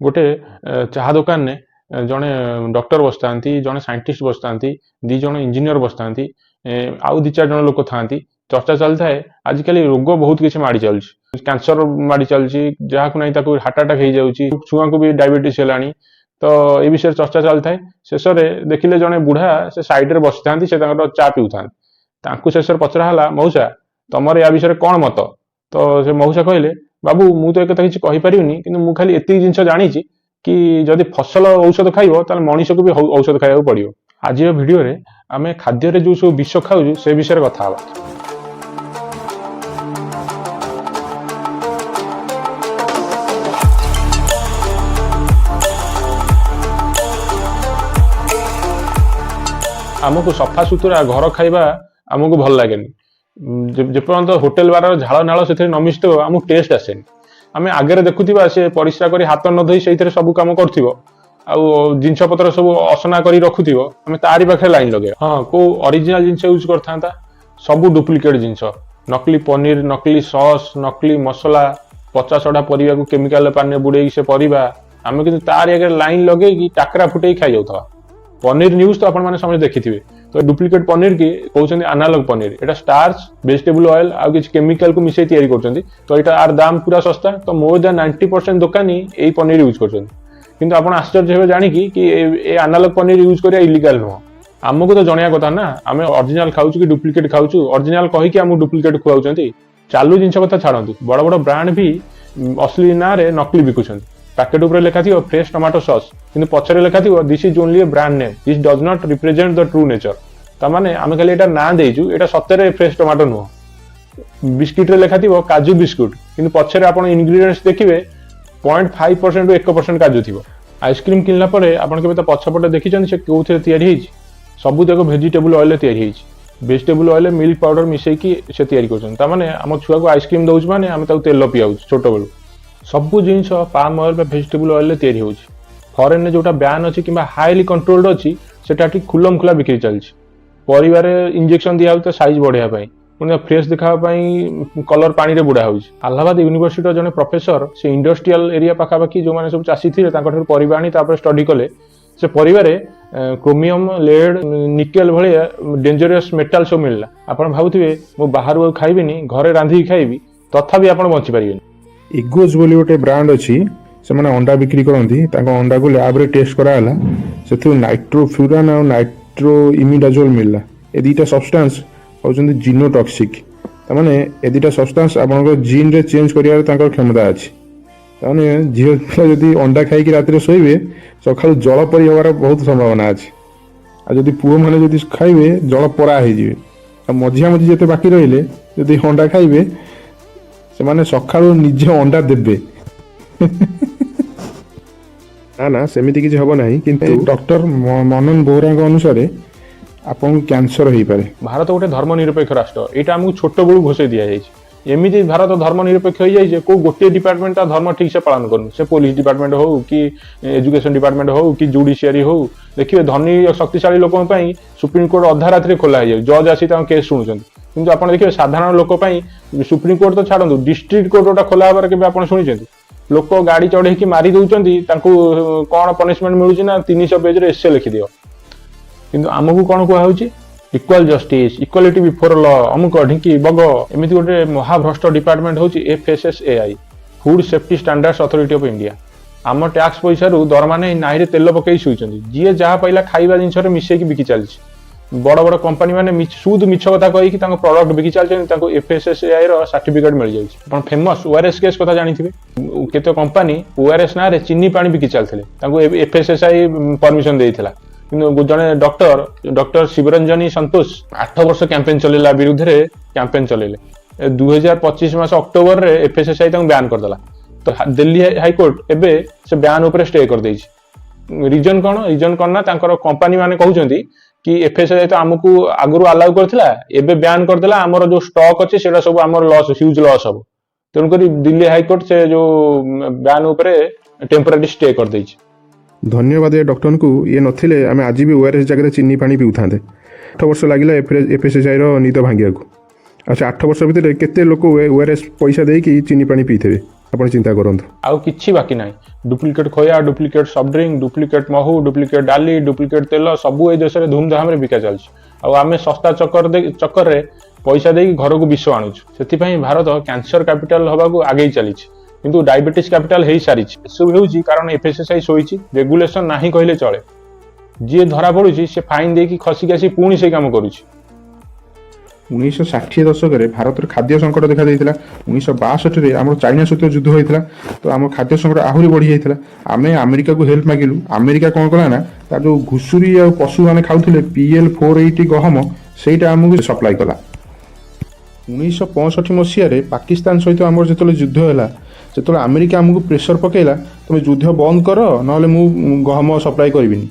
गोटे चाहा दुकान ने जड़े डॉक्टर बसता जड़े साइंटिस्ट बसता दी जन इंजीनियर बसता आउ दी चार जन लोक था चर्चा चलता है आजिकल रोग बहुत किसी माड़ी चलुची कैंसर माड़ी चलुची जहाँ को नहीं हार्ट अटैक हो जाऊँगी छुआ को भी डायबिटीज है तो ये विषय चर्चा चलता है शेष में देखिले जड़े बुढ़ा से साइड बसी था चा पीऊ था शेष पचरा मौसा तुम या विषय कौन मत तो से मौसा कहले बाबू मु तो एक किसी कहीपर कि खाली एति जिन जानी कि जदि फसल औषध खाइब ताल मनीष को भी औषध खाया पड़ो। आज भिडियो रे आमे खाद्य रे जो सब विष खाऊ से विषय कथा हवा। आमको सफा सुतुरा घर खाइबा आमको भल लगे जेपर्यंत होटेल बार झाड़ नाल से नमिष्ट आमको टेस्ट आसेनी आम आगे देखुवा से परिश्रा कर हाथ न धोई से सब कम कर जिनस पत्र सब असना कर रखुव आम तारी पाखे लाइन लगे हाँ को ओरिजिनल जिनस यूज करता सब डुप्लिकेट जिनस नकली पनीर नकली सॉस नकली मसला पचा सड़ा परिया को केमिकल पानी बुड़े से परिबा आम कि तार आगे लाइन लगे कि टाकरा फुटे खाई जाऊँ। पनीर न्यूज तो आपने समझ देखी तो डुप्लिकेट पनीर की कहते आनालग पनीर एटा स्टार्च वेजिटेबल ऑयल आ किसी केमिकल को मिसई तैयारी करछंती तो एटा आर दाम पूरा सस्ता तो मोर देन 90% दुकानी यही पनीर यूज करछंती किंतु आपण आश्चर्य हेबे जानी कि ए आनालग पनीर यूज करिया इलीगल नुह आमको तो जणिया कथा ना आम ओरिजिनल खाऊछु कि डुप्लिकेट खाऊछु ओरिजिनल कहि कि हम डुप्लिकेट खुआउछंती चालू जिंस कथा छाड़ंतु बड़ बड़ ब्रांड भी असली ना रे नकली बिकुछंती पैकेट ऊपर लिखा थी फ्रेश टमाटो सॉस किंतु पछरे लिखा थी this is only a brand name this does not represent the true nature तमाने आमे खाली एटा ना देइछु एटा सत्य फ्रेश टमाटो नुह बिस्किट रे लिखा थी काजू बिस्कुट किंतु पछरे आपण इंग्रेडिएंट्स देखिबे 0.5% 1% काजू थी आइसक्रीम किनला परे आपण केबे त पछपटे देखिछन से कोथे तयारी हेछि सब देखो वेजिटेबल ऑयल तयारी हेछि वेजिटेबल ऑयल मिल्क पाउडर मिसई की से तयारी करछन तमाने हम छुआ को आइसक्रीम दउछ माने हम ताऊ तेल पियाउ छोट बेलू सबू जिनस पाम ऑयल वेजिटेबल ऑयल तैयारी हो फॉरेन में जोटा बैन अच्छी कि हाईली कंट्रोल्ड अच्छी सेटा खुलम खुला बिक्री चलती परिवार इंजेक्शन दिया तो साइज बढ़ाई पुणी फ्रेश देखा कलर पानी रे बुड़ा हो अलाहाबाद यूनिवर्सिटी जने प्रोफेसर से इंडस्ट्रियल एरिया पाखापाखि जो मैंने सब चाषी थे परिवा आनी स्टडी कले से परिवार क्रोमियम लेड निकेल भाया डेंजरियस मेटाल सब मिलला आपड़ भावुवे मु बाहर खाइबेनी घरे रांधिकी खाइबी तथापि आप बची पारे इगोज बोली गोटे ब्रांड अच्छी से मैंने अंडा बिक्री करती अंडा को लैब रे टेस्ट कराला से नाइट्रोफ्यूरान और नाइट्रो इमिडाजोल मिलला ए दुटा सब्सटेंस होउछन्ती जीनोटॉक्सिक तमाने ए दुटा सब्सटेंस आपन जीन रे चेंज करियार तांकर क्षमता अछि तमाने झियो जदी अंडा खाई कि रात रे सोइबे सकाळ जल परी होवार बहुत संभावना अछि आ जदी पुओ माने जदी खाइबे जल परा हे जिवे आ मझिया मझि जते बाकी रहिले जदी अंडा खाइबे से माने सकाळु निजे अंडा देबे ना ना सेमिति किछि हबो नाही किंतु डॉक्टर मनन बोरा अनुसार आपन कैंसर होई पारे। भारत गोटे धर्मनिरपेक्ष राष्ट्र एटा हमहु छोट बळु घोषे दिया जायछि एमिति भारत धर्मनिरपेक्ष होई जाय जे को गोटे डिपार्टमेंट धर्म ठीक से पालन करू से पुलिस डिपार्टमेंट हो कि एजुकेशन डिपार्टमेंट हो कि जुडिशियरी हो देखिए धनी शक्तिशाली लोक पई सुप्रीम कोर्ट अधा रात रे खोला है जज आसी ता केस सुनुछन किंतु आपण देखिए साधारण लोक पई सुप्रीम कोर्ट तो छाड़ू डिस्ट्रिक्ट कोर्ट गोटा खोला हबार के आपण सुनिछन लोक गाड़ी चढ़े कि मारी दउचंती तांको कोन पनिशमेंट मिलुची ना 300 पेज रे एसे लिखि दियो किंतु आमको कौन कहुच्छी equal justice equality before law अमुक ढिंकी बग एमती गोटे महाभ्रष्ट डिपार्टमेंट हूँ FSSAI food safety standards authority of India आम टैक्स पैसा दरमा नहीं नाई रे तेल पकई शुचंती जी जहाँ पाइला खाइबा जिनस मिसई बिकी चलती बड़ बड़ कंपनी मैंने सुद मिछ कथा कहीकि प्रोडक्ट बिकी चलती FSSAI सर्टिफिकेट मिल जाए फेमस ORS केस कथा जानी केते कंपनी ORS ना चीनी पानी बिकी चलते FSSAI परमिशन देइथिला किंतु जने डॉक्टर शिवरंजनी संतोष 8 वर्ष कैंपेन चलेला विरुद्ध रे कैंपेन चलेले 2025 मास अक्टोबर रे FSSAI बैन कर देला तो दिल्ली हाईकोर्ट एबे से बैन ऊपर स्टे कर देछि रीजन कौन ना तांकर कंपनी माने कहउचंती कि FSSAI तो हमकु आगुरु अलाउ करथिला एबे बैन कर देला हमर जो स्टॉक अछि सेटा सब हमर लॉस ह्यूज लॉस हो तेन करी दिल्ली हाईकोर्ट से जो बैन ऊपर टेम्पररी स्टे कर देछि। धन्यवाद ये डॉक्टर को ये नथिले आमे आज भी ORS जगह चीनी पानी पिउ थांते 8 वर्ष लागिला FSSAI रो नीति भांगिया को अच्छा 8 वर्ष भितर केते लोक ORS पैसा देकी चीनी पानी पीथेबे। ଆପଣ ଚିନ୍ତା କରନ୍ତୁ। ଆଉ କିଛି ବାକି ନାହିଁ। Duplicate khoya, duplicate soft drink, duplicate ମହୁ, ଡୁପ୍ଲିକେଟ୍ ଡାଲି, ଡୁପ୍ଲିକେଟ୍ ତେଲ ସବୁ ଏ ଦେଶରେ ଧୁମଧାମରେ ବିକା ଚାଲିଛି। ଆଉ ଆମେ ଶସ୍ତା ଚକ୍କରରେ ପଇସା ଦେଇକି ଘରକୁ ବିଷ ଆଣୁଛୁ। ସେଥିପାଇଁ ଭାରତ କ୍ୟାନ୍ସର କ୍ୟାପିଟାଲ ହେବାକୁ ଆଗେଇ ଚାଲିଛି, କିନ୍ତୁ ଡାଇବେଟିସ୍ କ୍ୟାପିଟାଲ ହେଇସାରିଛି। ଏସବୁ ହେଉଛି କାରଣ FSSAI ଶୋଇଛି, ରେଗୁଲେସନ ନାହିଁ କହିଲେ ଚଳେ। ଯିଏ ଧରା ପଡୁଛି ସେ ଫାଇନ୍ ଦେଇକି ଖସିକି ଆସି ପୁଣି ସେଇ କାମ କରୁଛି। 1960 ଦଶକରେ ଭାରତରେ ଖାଦ୍ୟ ସଙ୍କଟ ଦେଖାଦେଇଥିଲା। 1962ରେ ଆମର ଚାଇନା ସହିତ ଯୁଦ୍ଧ ହୋଇଥିଲା, ତ ଆମ ଖାଦ୍ୟ ସଙ୍କଟ ଆହୁରି ବଢ଼ି ଯାଇଥିଲା। ଆମେ ଆମେରିକାକୁ ହେଲ୍ପ ମାଗିଲୁ। ଆମେରିକା କ'ଣ କଲା ନା, ତାର ଯେଉଁ ଘୁଷୁରୀ ଆଉ ପଶୁମାନେ ଖାଉଥିଲେ PL480 ଗହମ, ସେଇଟା ଆମକୁ ସପ୍ଲାଏ କଲା। 1965 ମସିହାରେ ପାକିସ୍ତାନ ସହିତ ଆମର ଯେତେବେଳେ ଯୁଦ୍ଧ ହେଲା, ସେତେବେଳେ ଆମେରିକା ଆମକୁ ପ୍ରେସର ପକାଇଲା, ତୁମେ ଯୁଦ୍ଧ ବନ୍ଦ କର, ନହେଲେ ମୁଁ ଗହମ ସପ୍ଲାଏ କରିବିନି।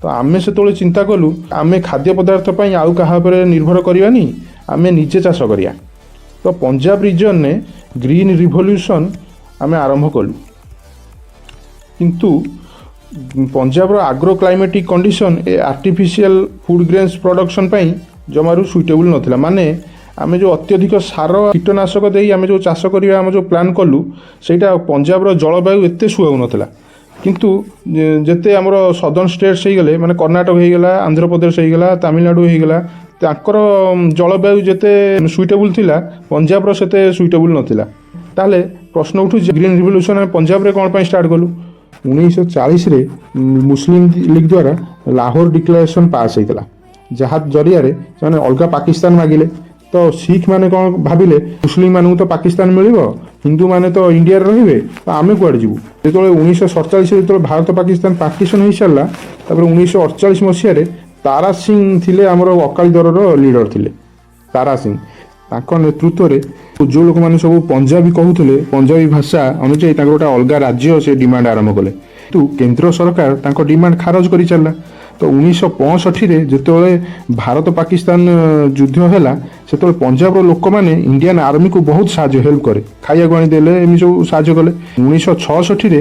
ତ ଆମେ ସେତେବେଳେ ଚିନ୍ତା କଲୁ, ଆମେ ଖାଦ୍ୟ ପଦାର୍ଥ ପାଇଁ ଆଉ କାହା ଉପରେ ନିର୍ଭର କରିବାନି, ଆମେ ନିଜେ ଚାଷ କରିବା। ତ ପଞ୍ଜାବ ରିଜନରେ ଗ୍ରୀନ୍ ରିଭଲ୍ୟୁସନ୍ ଆମେ ଆରମ୍ଭ କଲୁ। କିନ୍ତୁ ପଞ୍ଜାବର ଆଗ୍ରୋ କ୍ଲାଇମେଟିକ୍ କଣ୍ଡିସନ୍ ଏ ଆର୍ଟିଫିସିଆଲ ଫୁଡ୍ ଗ୍ରେନ୍ସ ପ୍ରଡକ୍ସନ୍ ପାଇଁ ଜମାରୁ ସୁଇଟେବୁଲ୍ ନଥିଲା। ମାନେ ଆମେ ଯେଉଁ ଅତ୍ୟଧିକ ସାର କୀଟନାଶକ ଦେଇ ଆମେ ଯେଉଁ ଚାଷ କରିବା ଆମେ ଯେଉଁ ପ୍ଲାନ୍ କଲୁ, ସେଇଟା ପଞ୍ଜାବର ଜଳବାୟୁ ଏତେ ସୁହାଉନଥିଲା। କିନ୍ତୁ ଯେତେ ଆମର ସଦର୍ନ ଷ୍ଟେଟ୍ସ ହେଇଗଲେ, ମାନେ କର୍ଣ୍ଣାଟକ ହେଇଗଲା, ଆନ୍ଧ୍ରପ୍ରଦେଶ ହେଇଗଲା, ତାମିଲନାଡ଼ୁ ହେଇଗଲା, ତାଙ୍କର ଜଳବାୟୁ ଯେତେ ସୁଇଟେବୁଲ୍ ଥିଲା, ପଞ୍ଜାବର ସେତେ ସୁଇଟେବୁଲ୍ ନଥିଲା। ତାହେଲେ ପ୍ରଶ୍ନ ଉଠୁଛି, ଗ୍ରୀନ୍ ରିଭଲ୍ୟୁସନ୍ ଆମେ ପଞ୍ଜାବରେ କ'ଣ ପାଇଁ ଷ୍ଟାର୍ଟ କଲୁ? 1940ରେ ମୁସଲିମ ଲିଗ୍ ଦ୍ୱାରା ଲାହୋର ଡିକ୍ଲାରେସନ୍ ପାସ୍ ହେଇଥିଲା, ଯାହା ଜରିଆରେ ସେମାନେ ଅଲଗା ପାକିସ୍ତାନ ମାଗିଲେ। ତ ଶିଖ ମାନେ କ'ଣ ଭାବିଲେ, ମୁସଲିମ ମାନଙ୍କୁ ତ ପାକିସ୍ତାନ ମିଳିବ, ହିନ୍ଦୁମାନେ ତ ଇଣ୍ଡିଆରେ ରହିବେ, ତ ଆମେ କୁଆଡ଼େ ଯିବୁ? ଯେତେବେଳେ 1947ରେ ଯେତେବେଳେ ଭାରତ ପାକିସ୍ତାନ ପାର୍ଟିସନ୍ ହେଇସାରିଲା, ତାପରେ 1948 ମସିହାରେ ତାରା ସିଂ ଥିଲେ ଆମର ଅକାଳୀ ଦଳର ଲିଡର ଥିଲେ। ତାରା ସିଂ, ତାଙ୍କ ନେତୃତ୍ୱରେ ଯେଉଁ ଲୋକମାନେ ସବୁ ପଞ୍ଜାବୀ କହୁଥିଲେ, ପଞ୍ଜାବୀ ଭାଷା ଅନୁଯାୟୀ ତାଙ୍କର ଗୋଟେ ଅଲଗା ରାଜ୍ୟ ସେ ଡିମାଣ୍ଡ ଆରମ୍ଭ କଲେ। କିନ୍ତୁ କେନ୍ଦ୍ର ସରକାର ତାଙ୍କ ଡିମାଣ୍ଡ ଖାରଜ କରିଚାଲିଲା। ତ 1965ରେ ଯେତେବେଳେ ଭାରତ ପାକିସ୍ତାନ ଯୁଦ୍ଧ ହେଲା, ସେତେବେଳେ ପଞ୍ଜାବର ଲୋକମାନେ ଇଣ୍ଡିଆନ ଆର୍ମିକୁ ବହୁତ ହେଲ୍ପ କରେ, ଖାଇବାକୁ ଆଣିଦେଲେ, ଏମିତି ସବୁ ସାହାଯ୍ୟ କଲେ। 1966ରେ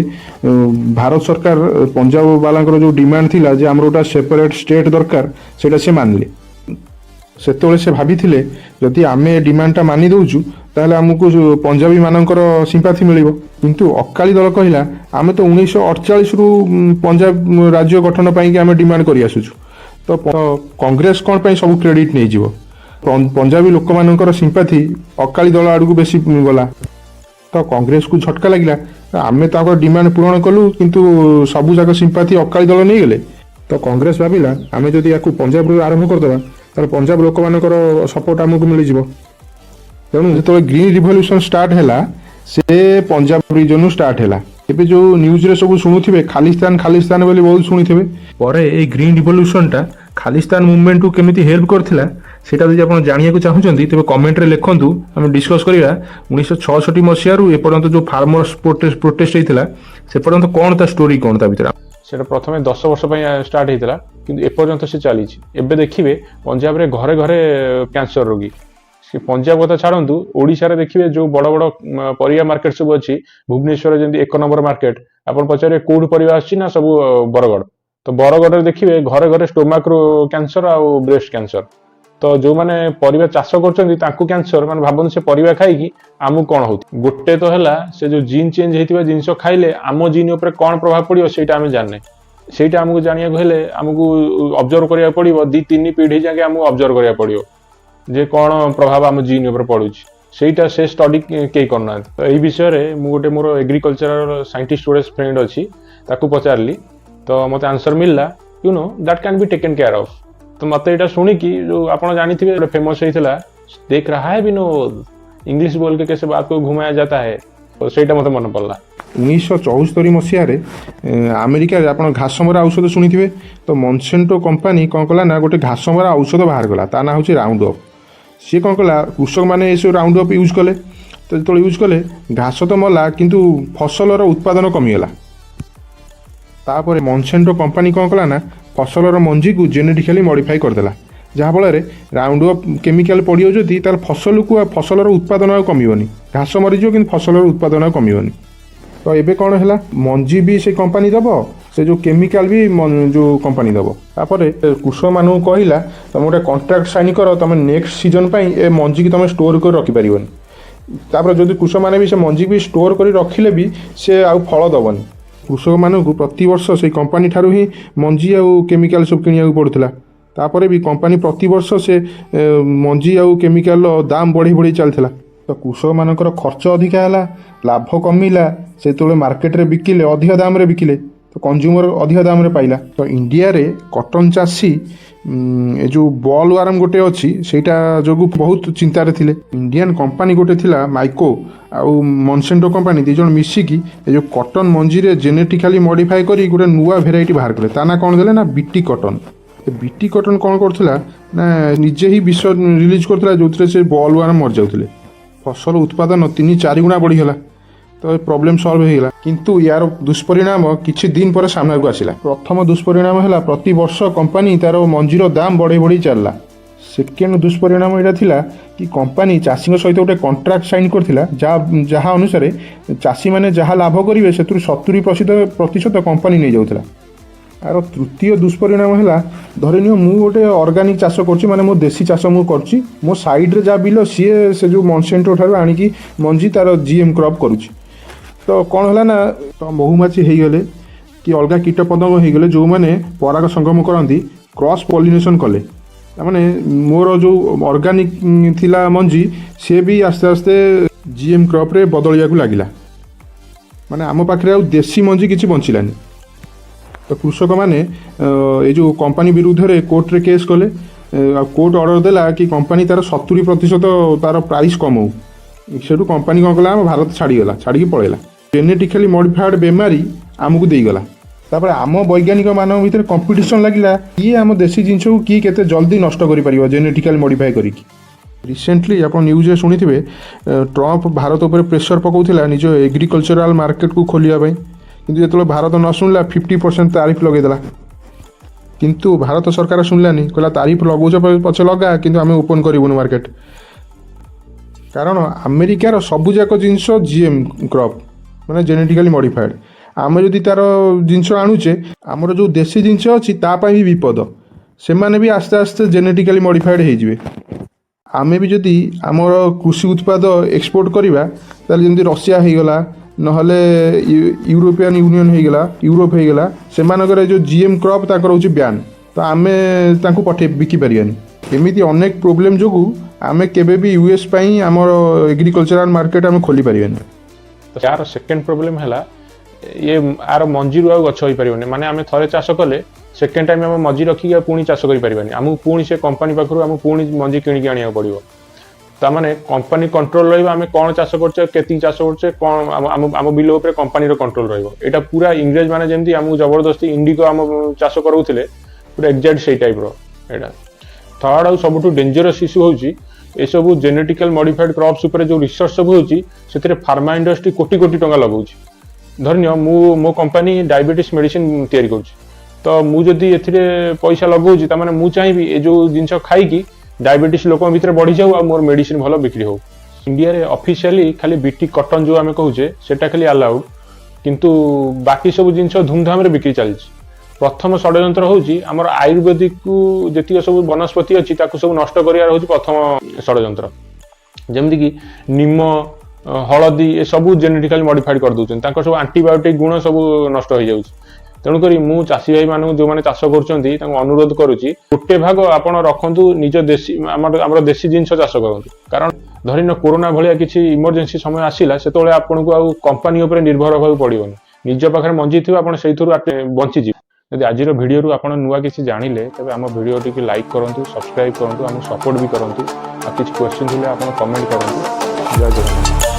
ଭାରତ ସରକାର ପଞ୍ଜାବ ବାଲାଙ୍କର ଯେଉଁ ଡିମାଣ୍ଡ ଥିଲା ଯେ ଆମର ଗୋଟେ ସେପାରେଟ୍ ଷ୍ଟେଟ୍ ଦରକାର, ସେଇଟା ସେ ମାନିଲେ। ସେତେବେଳେ ସେ ଭାବିଥିଲେ, ଯଦି ଆମେ ଡିମାଣ୍ଡଟା ମାନି ଦେଉଛୁ, ତାହେଲେ ଆମକୁ ପଞ୍ଜାବୀମାନଙ୍କର ସିମ୍ପାଥି ମିଳିବ। କିନ୍ତୁ ଅକାଳୀ ଦଳ କହିଲା, ଆମେ ତ 1948ରୁ ପଞ୍ଜାବ ରାଜ୍ୟ ଗଠନ ପାଇଁକି ଆମେ ଡିମାଣ୍ଡ କରି ଆସୁଛୁ। ତ କଂଗ୍ରେସ କ'ଣ ପାଇଁ ସବୁ କ୍ରେଡିଟ୍ ନେଇଯିବ? ପଞ୍ଜାବୀ ଲୋକମାନଙ୍କର ସିମ୍ପାଥି ଅକାଳୀ ଦଳ ଆଡ଼କୁ ବେଶୀ ଗଲା। ତ କଂଗ୍ରେସକୁ ଝଟକା ଲାଗିଲା, ଆମେ ତାଙ୍କର ଡିମାଣ୍ଡ ପୂରଣ କଲୁ, କିନ୍ତୁ ସବୁଯାକ ସିମ୍ପାଥି ଅକାଳୀ ଦଳ ନେଇଗଲେ। ତ କଂଗ୍ରେସ ଭାବିଲା, ଆମେ ଯଦି ୟାକୁ ପଞ୍ଜାବରୁ ଆରମ୍ଭ କରିଦେବା, ତାହେଲେ ପଞ୍ଜାବ ଲୋକମାନଙ୍କର ସପୋର୍ଟ ଆମକୁ ମିଳିଯିବ। ତେଣୁ ଯେତେବେଳେ ଗ୍ରୀନ୍ ରିଭଲ୍ୟୁସନ୍ ଷ୍ଟାର୍ଟ ହେଲା, ସେ ପଞ୍ଜାବ ରିଜନରୁ ଷ୍ଟାର୍ଟ ହେଲା। ଏବେ ଯେଉଁ ନ୍ୟୁଜ୍ରେ ସବୁ ଶୁଣୁଥିବେ, ଖାଲିସ୍ତାନ ବୋଲି ବହୁତ ଶୁଣିଥିବେ। ପରେ ଏଇ ଗ୍ରୀନ୍ ରିଭଲ୍ୟୁସନ୍ଟା ଖାଲିସ୍ତାନ ମୁଭମେଣ୍ଟକୁ କେମିତି ହେଲ୍ପ କରିଥିଲା, ସେଇଟା ଯଦି ଆପଣ ଜାଣିବାକୁ ଚାହୁଁଛନ୍ତି, ତେବେ କମେଣ୍ଟରେ ଲେଖନ୍ତୁ, ଆମେ ଡିସ୍କସ୍ କରିବା। 1966 ମସିହାରୁ ଏପର୍ଯ୍ୟନ୍ତ ଯେଉଁ ଫାର୍ମର୍ସ ପ୍ରୋଟେଷ୍ଟ ହେଇଥିଲା, ସେ ପର୍ଯ୍ୟନ୍ତ କ'ଣ ତା ଷ୍ଟୋରି, କ'ଣ ତା ଭିତରେ? সেটা প্রথমে 10 ବର୍ଷ ପାଇଁ ଷ୍ଟାର୍ଟ ହେଇଥିଲା, କିନ୍ତୁ ଏପର୍ଯ୍ୟନ୍ତ ସେ ଚାଲିଛି। ଏବେ ଦେଖିବେ ପଞ୍ଜାବରେ ଘରେ ଘରେ କ୍ୟାନ୍ସର ରୋଗୀ। ସେ ପଞ୍ଜାବ କଥା ଛାଡ଼ନ୍ତୁ, ଓଡ଼ିଶାରେ ଦେଖିବେ ଯେଉଁ ବଡ଼ ବଡ଼ ପରିବା ମାର୍କେଟ ସବୁ ଅଛି, ଭୁବନେଶ୍ୱରରେ ଯେମିତି 1 ନମ୍ବର ମାର୍କେଟ, ଆପଣ ପଚାରିବେ କୋଉଠୁ ପରିବା ଆସୁଛି, ନା ସବୁ ବରଗଡ଼। ତ ବରଗଡ଼ରେ ଦେଖିବେ ଘରେ ଘରେ ଷ୍ଟୋମାକରୁ କ୍ୟାନ୍ସର ଆଉ ବ୍ରେଷ୍ଟ କ୍ୟାନ୍ସର। ତ ଯେଉଁମାନେ ପରିବା ଚାଷ କରୁଛନ୍ତି ତାଙ୍କୁ କ୍ୟାନ୍ସର, ମାନେ ଭାବନ୍ତୁ ସେ ପରିବା ଖାଇକି ଆମକୁ କ'ଣ ହଉଛି। ଗୋଟେ ତ ହେଲା, ସେ ଯେଉଁ ଜିନ୍ ଚେଞ୍ଜ ହେଇଥିବା ଜିନିଷ ଖାଇଲେ ଆମ ଜିନ୍ ଉପରେ କ'ଣ ପ୍ରଭାବ ପଡ଼ିବ ସେଇଟା ଆମେ ଜାଣିନେ। ସେଇଟା ଆମକୁ ଜାଣିବାକୁ ହେଲେ ଆମକୁ ଅବଜର୍ଭ କରିବାକୁ ପଡ଼ିବ, 2-3 ପିଢ଼ି ଯାକେ ଆମକୁ ଅବଜର୍ଭ କରିବାକୁ ପଡ଼ିବ ଯେ କ'ଣ ପ୍ରଭାବ ଆମ ଜିନ୍ ଉପରେ ପଡ଼ୁଛି। ସେଇଟା ସେ ଷ୍ଟଡି କେହି କରୁନାହାନ୍ତି। ତ ଏଇ ବିଷୟରେ ମୁଁ ଗୋଟେ ମୋର ଏଗ୍ରିକଲଚର ସାଇଣ୍ଟିଷ୍ଟ ଗୋଟେ ଫ୍ରେଣ୍ଡ ଅଛି, ତାକୁ ପଚାରିଲି, ତ ମୋତେ ଆନ୍ସର ମିଳିଲା, that can be taken care of. ତ ମୋତେ ଏଇଟା ଶୁଣିକି, ଯେଉଁ ଆପଣ ଜାଣିଥିବେ ଗୋଟେ ଫେମସ୍ ହେଇଥିଲା, ଦେख रहा है विनोद, इंग्लिश बोल के कैसे बात को घुमाया जाता है, ସେଇଟା ମୋତେ ମନେ ପଡ଼ିଲା। 1974 ମସିହାରେ ଆମେରିକାରେ ଆପଣ ଘାସମରା ଔଷଧ ଶୁଣିଥିବେ। ତ ମନସେଣ୍ଟୋ କମ୍ପାନୀ କ'ଣ କଲା ନା, ଗୋଟେ ଘାସମରା ଔଷଧ ବାହାର କଲା, ତା ନାଁ ହେଉଛି ରାଉଣ୍ଡ ଅପ୍। ସିଏ କ'ଣ କଲା, କୃଷକମାନେ ଏସବୁ ରାଉଣ୍ଡ ଅପ୍ ୟୁଜ୍ କଲେ। ତ ଯେତେବେଳେ ୟୁଜ୍ କଲେ, ଘାସ ତ ମଲା, କିନ୍ତୁ ଫସଲର ଉତ୍ପାଦନ କମିଗଲା। ତାପରେ ମନସେଣ୍ଟୋ କମ୍ପାନୀ କ'ଣ କଲା ନା, ଫସଲର ମଞ୍ଜିକୁ ଜେନେଟିକାଲି ମଡ଼ିଫାଇ କରିଦେଲା, ଯାହାଫଳରେ ରାଉଣ୍ଡ ଅପ୍ କେମିକାଲ ପଡ଼ିବ ଯଦି, ତାହେଲେ ଫସଲକୁ ଆଉ ଫସଲର ଉତ୍ପାଦନ ଆଉ କମିବନି। ଘାସ ମରିଯିବ, କିନ୍ତୁ ଫସଲର ଉତ୍ପାଦନ ଆଉ କମିବନି। ତ ଏବେ କ'ଣ ହେଲା, ମଞ୍ଜି ବି ସେ କମ୍ପାନୀ ଦେବ, ସେ ଯେଉଁ କେମିକାଲ ବି ଯେଉଁ କମ୍ପାନୀ ଦେବ। ତାପରେ କୃଷକମାନଙ୍କୁ କହିଲା, ତୁମେ ଗୋଟେ କଣ୍ଟ୍ରାକ୍ଟ ସାଇନ୍ କର, ତୁମେ ନେକ୍ସଟ ସିଜନ୍ ପାଇଁ ଏ ମଞ୍ଜିକି ତୁମେ ଷ୍ଟୋର କରି ରଖିପାରିବନି। ତାପରେ ଯଦି କୃଷକମାନେ ବି ସେ ମଞ୍ଜି ବି ଷ୍ଟୋର କରି ରଖିଲେ ବି ସେ ଆଉ ଫଳ ଦେବନି। କୃଷକମାନଙ୍କୁ ପ୍ରତିବର୍ଷ ସେଇ କମ୍ପାନୀ ଠାରୁ ହିଁ ମଞ୍ଜି ଆଉ କେମିକାଲ ସବୁ କିଣିବାକୁ ପଡ଼ୁଥିଲା। ତାପରେ ବି କମ୍ପାନୀ ପ୍ରତିବର୍ଷ ସେ ମଞ୍ଜି ଆଉ କେମିକାଲର ଦାମ୍ ବଢ଼ି ବଢ଼ି ଚାଲିଥିଲା। ତ କୃଷକମାନଙ୍କର ଖର୍ଚ୍ଚ ଅଧିକା ହେଲା, ଲାଭ କମିଲା, ସେତେବେଳେ ମାର୍କେଟରେ ବିକିଲେ ଅଧିକା ଦାମରେ ବିକିଲେ, ତ କନଜ୍ୟୁମର ଅଧିକା ଦାମରେ ପାଇଲା। ତ ଇଣ୍ଡିଆରେ କଟନ୍ ଚାଷୀ ଏ ଯେଉଁ ବଲ୍ ୱାର୍ମ ଗୋଟେ ଅଛି ସେଇଟା ଯୋଗୁଁ ବହୁତ ଚିନ୍ତାରେ ଥିଲେ। ଇଣ୍ଡିଆନ୍ କମ୍ପାନୀ ଗୋଟେ ଥିଲା ମାଇକୋ ଆଉ ମନସେଣ୍ଟୋ କମ୍ପାନୀ, ଦୁଇ ଜଣ ମିଶିକି ଏ ଯେଉଁ କଟନ୍ ମଞ୍ଜିରେ ଜେନେଟିକାଲି ମଡ଼ିଫାଏ କରି ଗୋଟେ ନୂଆ ଭେରାଇଟି ବାହାର କଲେ। ତା ନାଁ କ'ଣ ଦେଲେ ନା ବିଟି କଟନ୍। ବିଟି କଟନ୍ କ'ଣ କରୁଥିଲା ନା ନିଜେ ହିଁ ବିଷ ରିଲିଜ୍ କରୁଥିଲା ଯେଉଁଥିରେ ସେ ବଲ୍ ୱାର୍ମ ମରିଯାଉଥିଲେ। ଫସଲ ଉତ୍ପାଦନ 3-4 ଗୁଣା ବଢ଼ିଗଲା। ତ ଏ ପ୍ରୋବ୍ଲେମ୍ ସଲ୍ଭ ହୋଇଗଲା। କିନ୍ତୁ ୟାର ଦୁଷ୍ପରିଣାମ କିଛି ଦିନ ପରେ ସାମ୍ନାକୁ ଆସିଲା। ପ୍ରଥମ ଦୁଷ୍ପରିଣାମ ହେଲା ପ୍ରତିବର୍ଷ କମ୍ପାନୀ ତା'ର ମଞ୍ଜିର ଦାମ୍ ବଢ଼େଇ ବଢ଼େଇ ଚାଲିଲା। ସେକେଣ୍ଡ ଦୁଷ୍ପରିଣାମ ଏଇଟା ଥିଲା କି କମ୍ପାନୀ ଚାଷୀଙ୍କ ସହିତ ଗୋଟେ କଣ୍ଟ୍ରାକ୍ଟ ସାଇନ୍ କରିଥିଲା ଯାହା ଅନୁସାରେ ଚାଷୀମାନେ ଯାହା ଲାଭ କରିବେ ସେଥିରୁ 70% କମ୍ପାନୀ ନେଇଯାଉଥିଲା। ଆର ତୃତୀୟ ଦୁଷ୍ପରିଣାମ ହେଲା ଧରିନିଅ ମୁଁ ଗୋଟେ ଅର୍ଗାନିକ୍ ଚାଷ କରୁଛି, ମାନେ ମୋ ଦେଶୀ ଚାଷ ମୁଁ କରୁଛି, ମୋ ସାଇଡ଼୍ରେ ଯାହା ବିଲ ସିଏ ସେ ଯେଉଁ ମନସେଣ୍ଟୋ ଠାରୁ ଆଣିକି ମଞ୍ଜି ତା'ର GM କ୍ରପ୍ କରୁଛି। ତ କ'ଣ ହେଲା ନା ମହୁମାଛି ହେଇଗଲେ କି ଅଲଗା କୀଟପତଙ୍ଗ ହେଇଗଲେ ଯେଉଁମାନେ ପରାଗ ସଂଗମ କରନ୍ତି, କ୍ରସ୍ ପଲିନେସନ୍ କଲେ। ତାମାନେ ମୋର ଯେଉଁ ଅର୍ଗାନିକ୍ ଥିଲା ମଞ୍ଜି ସିଏ ବି ଆସ୍ତେ ଆସ୍ତେ GM କ୍ରପ୍ରେ ବଦଳିବାକୁ ଲାଗିଲା। ମାନେ ଆମ ପାଖରେ ଆଉ ଦେଶୀ ମଞ୍ଜି କିଛି ବଞ୍ଚିଲାନି। ତ କୃଷକମାନେ ଏ ଯେଉଁ କମ୍ପାନୀ ବିରୁଦ୍ଧରେ କୋର୍ଟରେ କେସ୍ କଲେ। ଆଉ କୋର୍ଟ ଅର୍ଡ଼ର ଦେଲା କି କମ୍ପାନୀ ତା'ର 70% ତା'ର ପ୍ରାଇସ୍ କମାଉ। ସେଠୁ କମ୍ପାନୀ କ'ଣ କଲା, ଆମ ଭାରତ ଛାଡ଼ିକି ପଳେଇଲା। ଜେନେଟିକାଲି ମଡ଼ିଫାଏଡ୍ ବେମାରୀ ଆମକୁ ଦେଇଗଲା। ତାପରେ ଆମ ବୈଜ୍ଞାନିକମାନଙ୍କ ଭିତରେ କମ୍ପିଟିସନ୍ ଲାଗିଲା, କିଏ ଆମ ଦେଶୀ ଜିନିଷକୁ କିଏ କେତେ ଜଲ୍ଦି ନଷ୍ଟ କରିପାରିବ ଜେନେଟିକାଲି ମଡ଼ିଫାଏ କରିକି। ରିସେଣ୍ଟଲି ଆପଣ ନ୍ୟୁଜ୍ରେ ଶୁଣିଥିବେ ଟ୍ରମ୍ପ ଭାରତ ଉପରେ ପ୍ରେସର୍ ପକାଉଥିଲା ନିଜ ଏଗ୍ରିକଲଚରାଲ୍ ମାର୍କେଟକୁ ଖୋଲିବା ପାଇଁ। କିନ୍ତୁ ଯେତେବେଳେ ଭାରତ ନ ଶୁଣିଲା 50% ତାରିଫ୍ ଲଗାଇଦେଲା। କିନ୍ତୁ ଭାରତ ସରକାର ଶୁଣିଲାନି, କହିଲା ତାରିଫ୍ ଲଗାଉଛ ପଛେ ଲଗା, କିନ୍ତୁ ଆମେ ଓପନ୍ କରିବୁନି ମାର୍କେଟ। କାରଣ ଆମେରିକାର ସବୁଯାକ ଜିନିଷ GM କ୍ରପ୍, ମାନେ ଜେନେଟିକାଲି ମଡ଼ିଫାଏଡ୍। ଆମେ ଯଦି ତା'ର ଜିନିଷ ଆଣୁଛେ, ଆମର ଯେଉଁ ଦେଶୀ ଜିନିଷ ଅଛି ତା ପାଇଁ ବି ବିପଦ। ସେମାନେ ବି ଆସ୍ତେ ଆସ୍ତେ ଜେନେଟିକାଲି ମଡ଼ିଫାଏଡ୍ ହେଇଯିବେ। ଆମେ ବି ଯଦି ଆମର କୃଷି ଉତ୍ପାଦ ଏକ୍ସପୋର୍ଟ କରିବା, ତାହେଲେ ଯେମିତି ରଷିଆ ହେଇଗଲା, ନହେଲେ ୟୁରୋପିଆନ୍ ୟୁନିୟନ୍ ହେଇଗଲା, ୟୁରୋପ ହେଇଗଲା, ସେମାନଙ୍କର ଯେଉଁ GM କ୍ରପ୍ ତାଙ୍କର ହେଉଛି ବ୍ୟାନ୍। ତ ଆମେ ତାଙ୍କୁ ବିକିପାରିବାନି। ଏମିତି ଅନେକ ପ୍ରୋବ୍ଲେମ୍ ଯୋଗୁଁ ଆମେ କେବେ ବି US ପାଇଁ ଆମର ଏଗ୍ରିକଲଚରାଲ୍ ମାର୍କେଟ ଆମେ ଖୋଲି ପାରିବାନି। यार सेकेंड प्रोब्लेम है ये आर मंजी रू गछ हो पारे माने आम थे चाष कले सेकेंड टाइम आम मजी रखिक पुणी चाष करें आमको पुणी से कंपनी पाखु आम पुणी मंजी किणिक आने पड़ो ताने कंपनी कंट्रोल रही कौन चाष करती चाष कर आम बिल उपर कंपनी कंट्रोल रहा पूरा इंग्रेज मैंने जमी आमको जबरदस्ती इंडिको आम चाष कराऊे पूरा एक्जाक्ट से टाइप रहा थर्ड आउ सब डेंजरस इश्यू हूँ ये सब जेनेटिकल मॉडिफाइड क्रॉप्स ऊपर जो रिसर्च सब होती फार्मा इंडस्ट्री कोटी कोटी टंका लगाऊँ धरनियो मो कंपनी डायबिटीज मेडिसिन तैयारी करुँच तो मुझे ए पैसा लगाऊँ ताने मुझे चाहिए ये जो जिनस खाई डायबिटीज लोक भितर बढ़ी जाऊ और मोर मेडिसिन भल बिक्री हो इंडिया रे ऑफिशियली खाली बीटी कटन जो आम कहूचे सेटा खाली अलाउड किंतु बाकी सब जिनस धूमधाम रे बिक्री चली प्रथम षड्यंत्र होची आमर आयुर्वेदिक को जेतिक सब वनस्पति अच्छी सब नष्ट कर प्रथम षड्यंत्र जमती कि निम हलदी ये सब जेनेटिकली मॉडिफाइड कर दौरान सब एंटीबायोटिक गुण सब नष्ट हो जाऊँ तेणुक मु चाषी भाई मानू जो मैंने चाष कर अनुरोध करुच्ची गोटे भाग आप रखु निज देशी आम देशी जिनस चाष करूँ कारण धरिन कोरोना भाया किसी इमरजेंसी समय आसला से आपन को आउ कंपनी उपर निर्भर होगा पड़ोनी निज पाखे मंजी थी आप बंचीजी यदि आज भिडियो आप नुआ किसी जानिले तेज आम भिडियो टी लाइक करूँ सब्सक्राइब करूँ आम सपोर्ट भी करूँ आ किसी क्वेश्चन थे आप कमेंट करूँ जय जगन्नाथ।